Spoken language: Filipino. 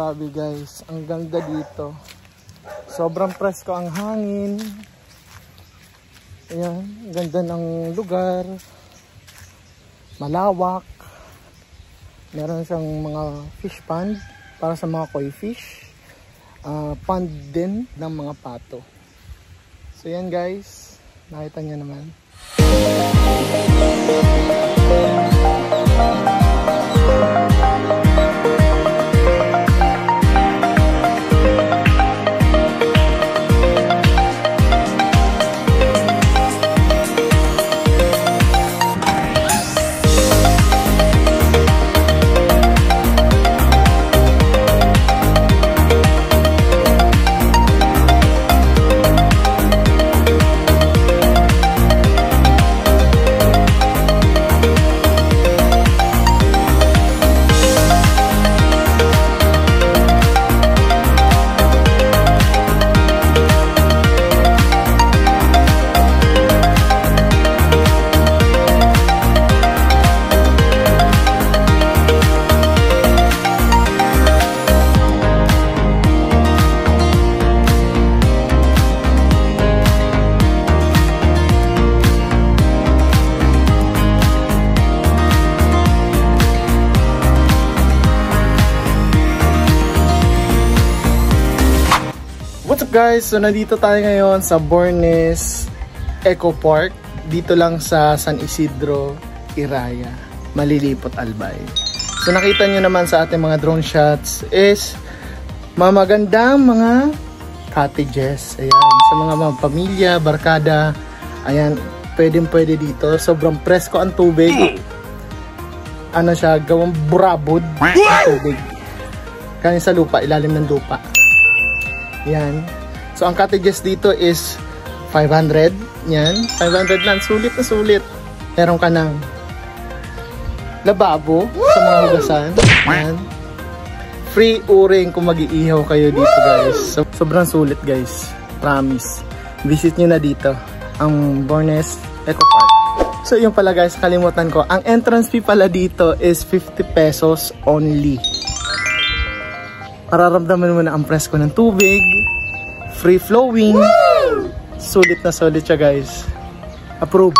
Grabe guys, ang ganda dito. Sobrang presko ang hangin. Ayan, ganda ng lugar. Malawak. Meron siyang mga fish pond para sa mga koi fish. Pond din ng mga pato. So yan guys, nakita nyo naman. What's up guys? So nandito tayo ngayon sa Bornes Eco Park. Dito lang sa San Isidro, Iraya, Malilipot, Albay. So nakita nyo naman sa ating mga drone shots is mamagandang mga cottages. Ayan, sa mga pamilya, barkada. Ayan, pwede dito. Sobrang presko ang tubig. Ano siya, gawang burabod ang tubig. Kaya sa lupa, ilalim ng lupa. Yan. So ang cottages dito is 500. Yan. 500 lang. Sulit na sulit. Meron ka ng lababo sa mga hugasan. Yan. Free uring kung mag-iihaw kayo dito guys. So, sobrang sulit guys. Promise. Visit nyo na dito ang Bornes Eco Park. So yun pala guys, kalimutan ko. Ang entrance fee pala dito is 50 pesos only. Mararamdaman mo na ang presko ng tubig, free flowing. Sulit na sulit siya guys. Approve.